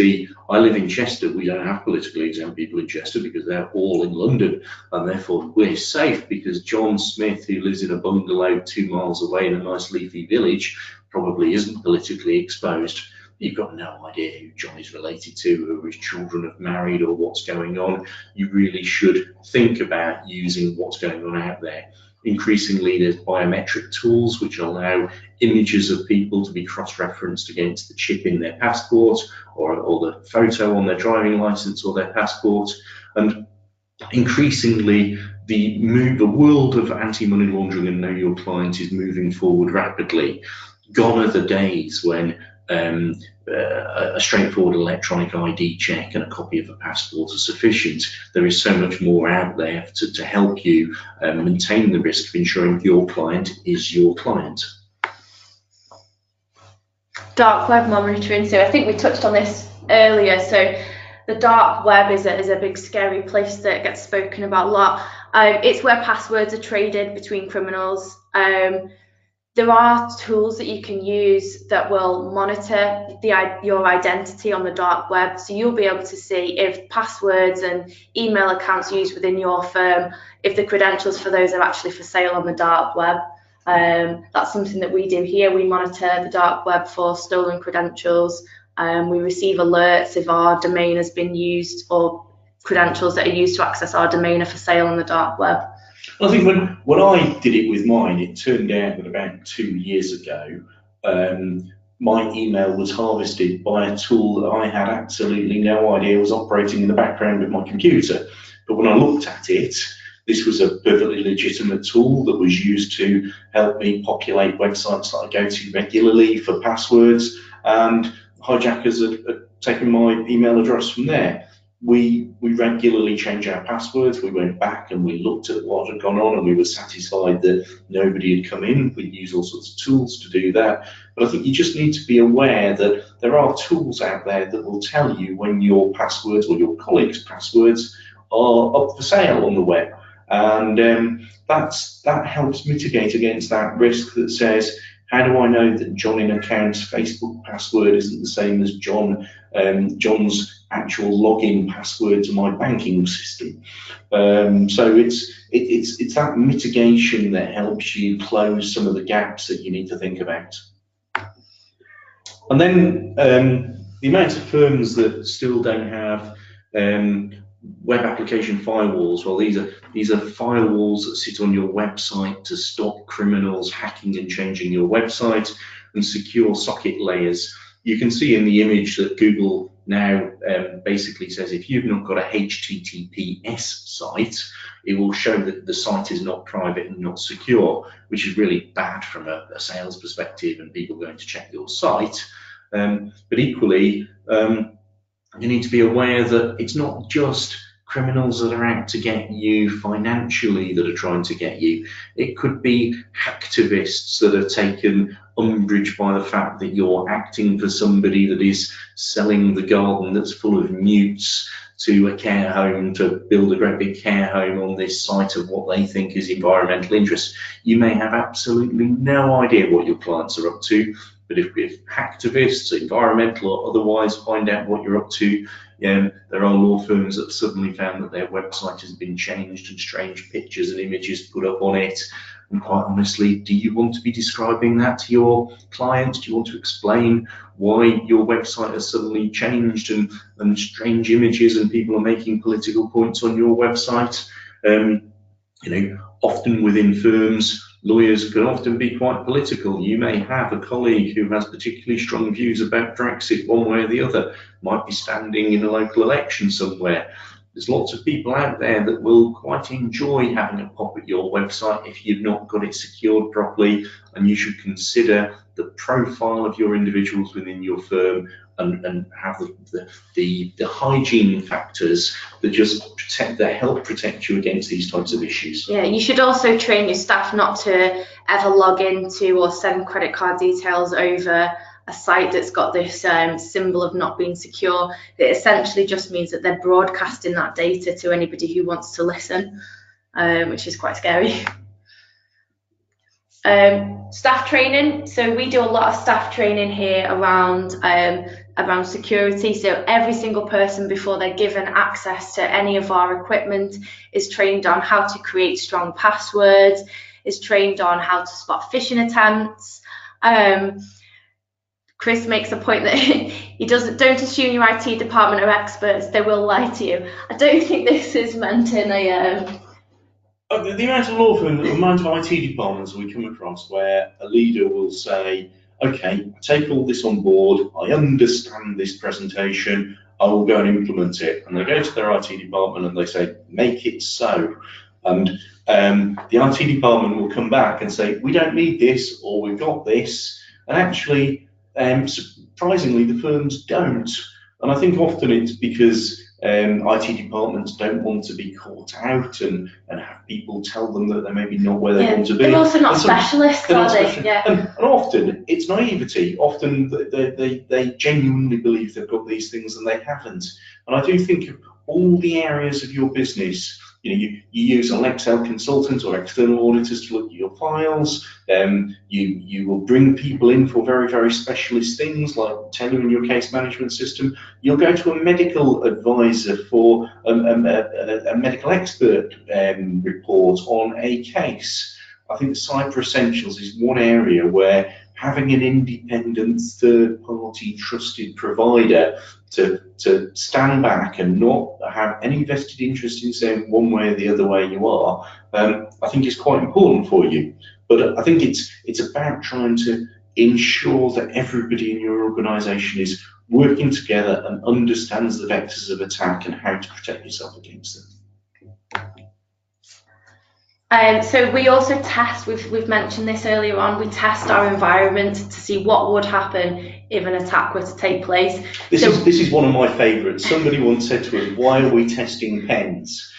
I live in Chester, we don't have politically exempt people in Chester because they're all in London, and therefore we're safe because John Smith, who lives in a bungalow 2 miles away in a nice leafy village, probably isn't politically exposed. You've got no idea who John is related to, who his children have married, or what's going on. You really should think about using what's going on out there. Increasingly, there's biometric tools which allow images of people to be cross-referenced against the chip in their passport or the photo on their driving license or their passport. And increasingly, the world of anti-money laundering and know your client is moving forward rapidly. Gone are the days when a straightforward electronic ID check and a copy of a passport are sufficient. There is so much more out there to help you maintain the risk of ensuring your client is your client. Dark web monitoring. So I think we touched on this earlier. So the dark web is a big scary place that gets spoken about a lot. It's where passwords are traded between criminals. There are tools that you can use that will monitor your identity on the dark web. So you'll be able to see if passwords and email accounts used within your firm, if the credentials for those are actually for sale on the dark web. That's something that we do here. We monitor the dark web for stolen credentials. We receive alerts if our domain has been used or credentials that are used to access our domain are for sale on the dark web. I think when I did it with mine, it turned out that about 2 years ago, my email was harvested by a tool that I had absolutely no idea was operating in the background of my computer. But when I looked at it, this was a perfectly legitimate tool that was used to help me populate websites that I go to regularly for passwords, and hijackers had taken my email address from there. We regularly change our passwords. We went back and we looked at what had gone on, and we were satisfied that nobody had come in. We use all sorts of tools to do that. But I think you just need to be aware that there are tools out there that will tell you when your passwords or your colleagues' passwords are up for sale on the web. And that helps mitigate against that risk that says, How do I know that John in account's Facebook password isn't the same as John's actual login password to my banking system? So it's that mitigation that helps you close some of the gaps that you need to think about. And then the amount of firms that still don't have web application firewalls. Well, these are firewalls that sit on your website to stop criminals hacking and changing your website, and secure socket layers. You can see in the image that Google now basically says if you've not got a HTTPS site, it will show that the site is not private and not secure, which is really bad from a sales perspective and people going to check your site. But equally, you need to be aware that it's not just criminals that are out to get you financially that are trying to get you. It could be hacktivists that are taken umbrage by the fact that you're acting for somebody that is selling the garden that's full of newts to a care home to build a great big care home on this site of what they think is environmental interest. You may have absolutely no idea what your clients are up to, but if hacktivists, environmental or otherwise, find out what you're up to, there are law firms that have suddenly found that their website has been changed and strange pictures and images put up on it. And quite honestly, do you want to be describing that to your clients? Do you want to explain why your website has suddenly changed and strange images and people are making political points on your website? Often within firms, lawyers can often be quite political. You may have a colleague who has particularly strong views about Brexit one way or the other, might be standing in a local election somewhere. There's lots of people out there that will quite enjoy having a pop at your website if you've not got it secured properly, and you should consider the profile of your individuals within your firm and have the hygiene factors that just help protect you against these types of issues. Yeah, you should also train your staff not to ever log into or send credit card details over a site that's got this symbol of not being secure. It essentially just means that they're broadcasting that data to anybody who wants to listen, which is quite scary. Staff training. So we do a lot of staff training here around security. So every single person, before they're given access to any of our equipment, is trained on how to create strong passwords, is trained on how to spot phishing attempts. Chris makes a point that don't assume your IT department are experts, they will lie to you. I don't think this is meant in a... The amount of law firms, the amount of IT departments we come across where a leader will say, okay, I take all this on board, I understand this presentation, I will go and implement it. And they go to their IT department and they say, make it so. And the IT department will come back and say, we don't need this, or we've got this. And actually, surprisingly, the firms don't. And I think often it's because IT departments don't want to be caught out and have people tell them that they're maybe not where they want to be. They're also not specialists, are they? Yeah. And often it's naivety. Often they genuinely believe they've got these things and they haven't. And I do think of all the areas of your business. You use an Excel consultant or external auditors to look at your files. You will bring people in for very, very specialist things like tenure in your case management system. You'll go to a medical advisor for a medical expert report on a case. I think Cyber Essentials is one area where having an independent, third-party, trusted provider to stand back and not have any vested interest in saying one way or the other way you are, I think is quite important for you. But I think it's about trying to ensure that everybody in your organisation is working together and understands the vectors of attack and how to protect yourself against them. So we also test, we've mentioned this earlier on, we test our environment to see what would happen if an attack were to take place. This is one of my favourites. Somebody once said to us, why are we testing pens?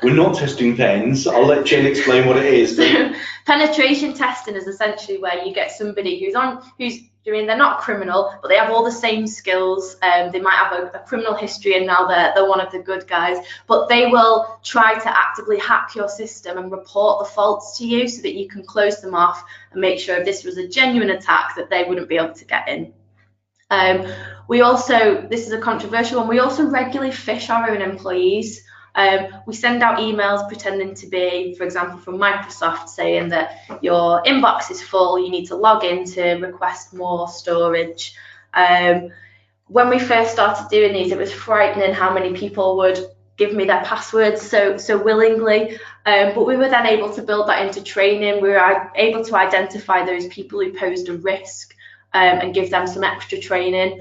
We're not testing pens. I'll let Jen explain what it is. So, penetration testing is essentially where you get somebody who's I mean, they're not criminal, but they have all the same skills. They might have a criminal history and now they're one of the good guys, but they will try to actively hack your system and report the faults to you so that you can close them off and make sure if this was a genuine attack that they wouldn't be able to get in. We also, this is a controversial one, we also regularly phish our own employees. We send out emails pretending to be, for example, from Microsoft saying that your inbox is full, you need to log in to request more storage. When we first started doing these, it was frightening how many people would give me their passwords so willingly, but we were then able to build that into training. We were able to identify those people who posed a risk and give them some extra training.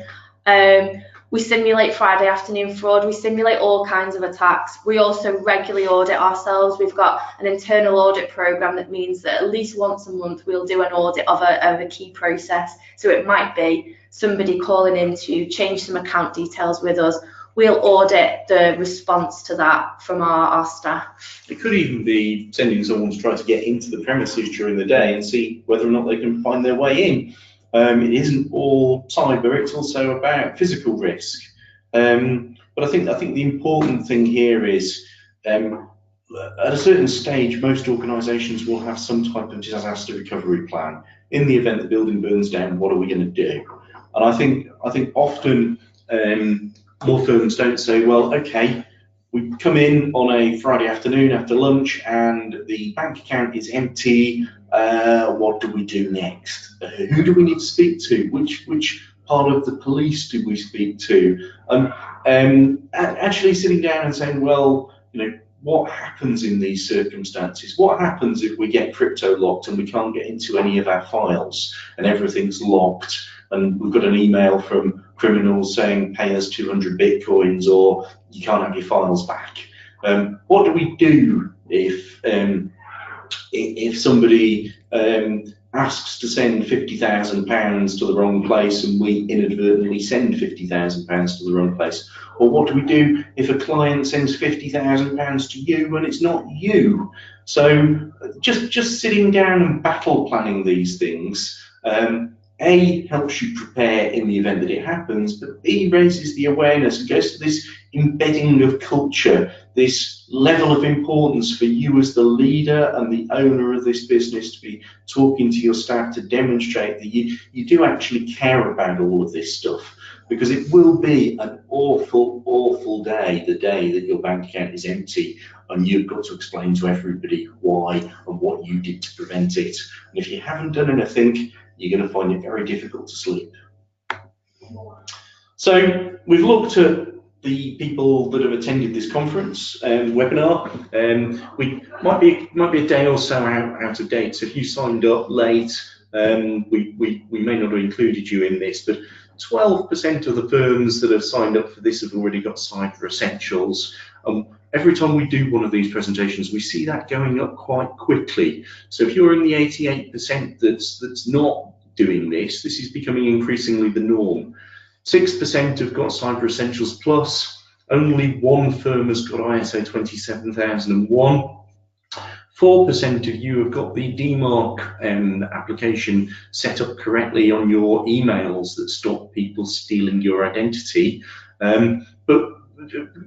We simulate Friday afternoon fraud. We simulate all kinds of attacks. We also regularly audit ourselves. We've got an internal audit program that means that at least once a month we'll do an audit of a key process. So it might be somebody calling in to change some account details with us. We'll audit the response to that from our staff. It could even be sending someone to try to get into the premises during the day and see whether or not they can find their way in. It isn't all cyber, it's also about physical risk. But I think the important thing here is at a certain stage, most organisations will have some type of disaster recovery plan. In the event the building burns down, what are we going to do? And I think often more firms don't say, well, okay, we come in on a Friday afternoon after lunch and the bank account is empty. What do we do next? Who do we need to speak to? Which part of the police do we speak to? Actually sitting down and saying, well, what happens in these circumstances? What happens if we get crypto locked and we can't get into any of our files and everything's locked and we've got an email from criminals saying pay us 200 bitcoins or you can't have your files back? What do we do if somebody asks to send £50,000 to the wrong place and we inadvertently send £50,000 to the wrong place? Or what do we do if a client sends £50,000 to you and it's not you? So just sitting down and battle planning these things, A, helps you prepare in the event that it happens, but B, raises the awareness and goes to this embedding of culture, this level of importance for you as the leader and the owner of this business to be talking to your staff to demonstrate that you do actually care about all of this stuff, because it will be an awful, awful day, the day that your bank account is empty and you've got to explain to everybody why and what you did to prevent it. And if you haven't done anything, you're going to find it very difficult to sleep. So we've looked at the people that have attended this conference webinar. We might be a day or so out of date. So if you signed up late, we may not have included you in this, but 12% of the firms that have signed up for this have already got Cyber Essentials. Every time we do one of these presentations, we see that going up quite quickly. So if you're in the 88% that's not doing this, this is becoming increasingly the norm. 6% have got Cyber Essentials Plus. Only one firm has got ISO 27001. 4% of you have got the DMARC application set up correctly on your emails that stop people stealing your identity. But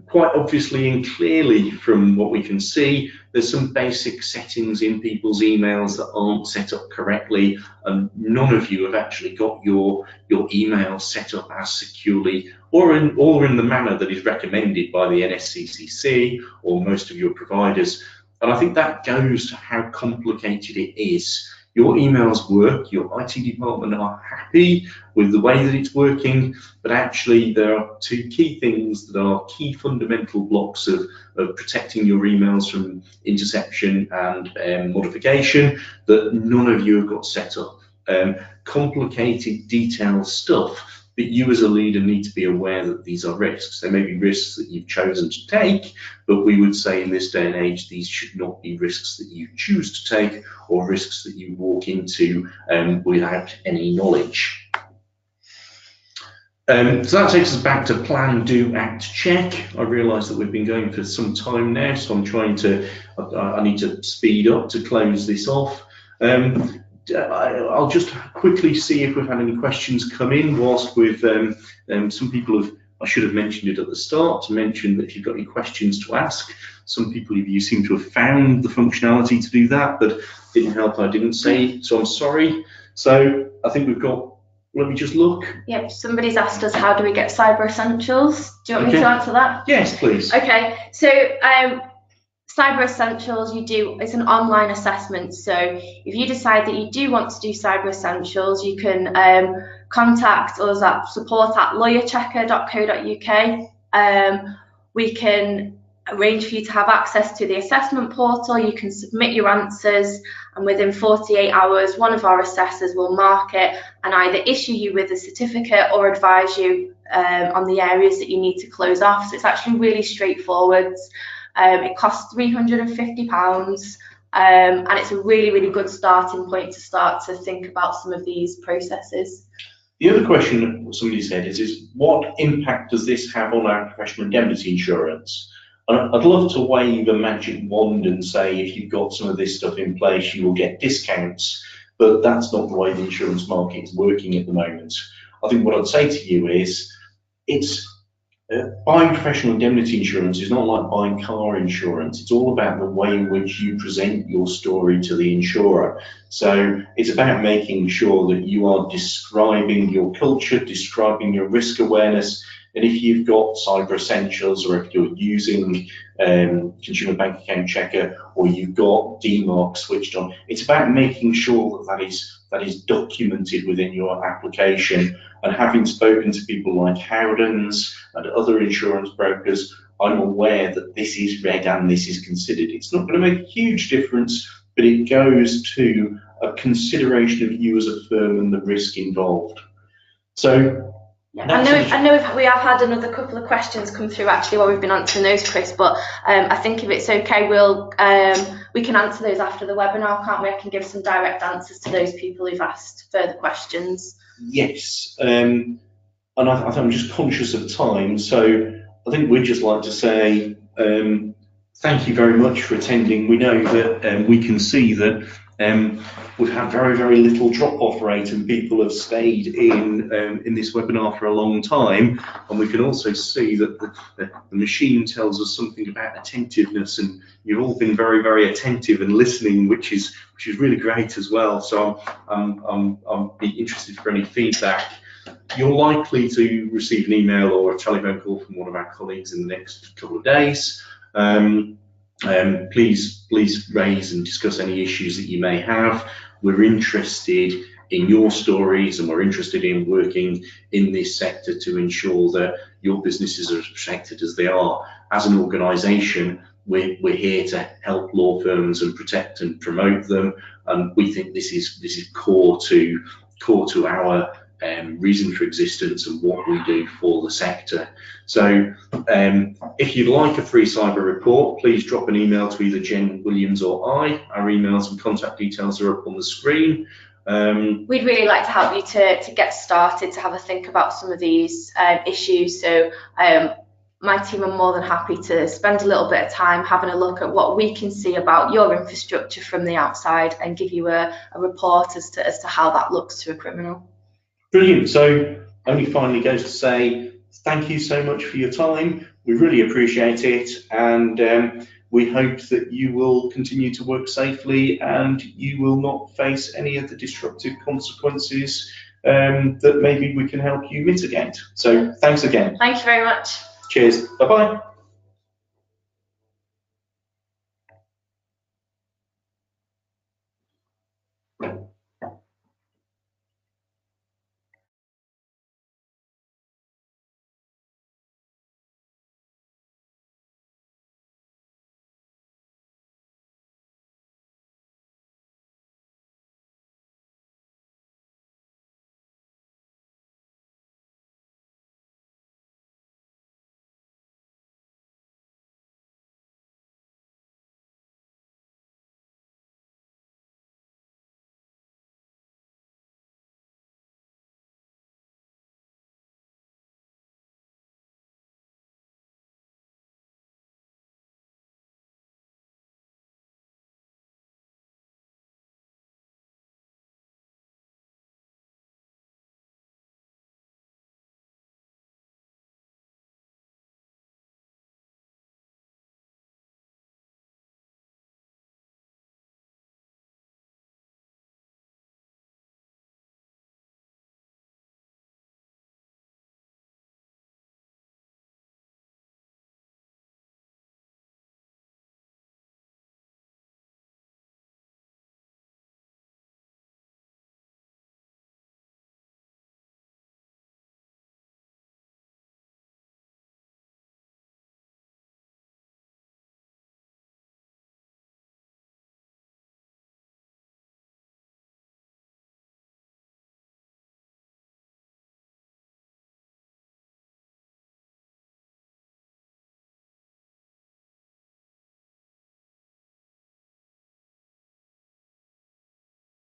quite obviously and clearly from what we can see, there's some basic settings in people's emails that aren't set up correctly, and none of you have actually got your email set up as securely or in the manner that is recommended by the NSCCC or most of your providers. And I think that goes to how complicated it is. Your emails work, your IT department are happy with the way that it's working, but actually there are two key things that are key fundamental blocks of protecting your emails from interception and modification that none of you have got set up. Complicated, detailed stuff, but you as a leader need to be aware that these are risks. There may be risks that you've chosen to take, but we would say in this day and age, these should not be risks that you choose to take or risks that you walk into without any knowledge. So that takes us back to plan, do, act, check. I realise that we've been going for some time now, so I need to speed up to close this off. I'll just quickly see if we've had any questions come in whilst we've, some people have, I should have mentioned it at the start, to mention that if you've got any questions to ask. Some people of you seem to have found the functionality to do that, but didn't help I didn't say, so I'm sorry. So I think we've got, let me just look. Yep, somebody's asked us, how do we get Cyber Essentials? Do you want me to answer that? Yes, please. Okay, so Cyber Essentials, it's an online assessment. So if you decide that you do want to do Cyber Essentials, you can contact us at support@lawyerchecker.co.uk. We can arrange for you to have access to the assessment portal. You can submit your answers, and within 48 hours, one of our assessors will mark it and either issue you with a certificate or advise you on the areas that you need to close off. So it's actually really straightforward. It costs £350, and it's a really, really good starting point to start to think about some of these processes. The other question that somebody said is what impact does this have on our professional indemnity insurance? And I'd love to wave a magic wand and say if you've got some of this stuff in place, you will get discounts, but that's not the way the insurance market is working at the moment. I think what I'd say to you is buying professional indemnity insurance is not like buying car insurance. It's all about the way in which you present your story to the insurer. So it's about making sure that you are describing your culture, describing your risk awareness. And if you've got Cyber Essentials, or if you're using Consumer Bank Account Checker, or you've got DMARC switched on, it's about making sure that is documented within your application. And having spoken to people like Howdens and other insurance brokers, I'm aware that this is read and this is considered. It's not going to make a huge difference, but it goes to a consideration of you as a firm and the risk involved. So. Yeah, I know we have had another couple of questions come through actually while we've been answering those, Chris, but I think if it's okay, we can answer those after the webinar, can't we? I can give some direct answers to those people who've asked further questions. Yes, and I'm just conscious of time, so I think we'd just like to say thank you very much for attending. We know that we can see that we've had very, very little drop-off rate, and people have stayed in this webinar for a long time. And we can also see that the machine tells us something about attentiveness, and you've all been very, very attentive and listening, which is really great as well. So I'll be interested for any feedback. You're likely to receive an email or a telephone call from one of our colleagues in the next couple of days. Please raise and discuss any issues that you may have. We're interested in your stories, and we're interested in working in this sector to ensure that your businesses are as protected as they are. As an organisation, we're here to help law firms and protect and promote them, and we think this is core to our reason for existence and what we do for the sector. So if you'd like a free cyber report, please drop an email to either Jen Williams or I. Our emails and contact details are up on the screen. We'd really like to help you to get started, to have a think about some of these issues. So my team are more than happy to spend a little bit of time having a look at what we can see about your infrastructure from the outside and give you a report as to how that looks to a criminal. Brilliant. So only finally goes to say thank you so much for your time. We really appreciate it, and we hope that you will continue to work safely and you will not face any of the disruptive consequences that maybe we can help you mitigate. So thanks again. Thank you very much. Cheers. Bye-bye.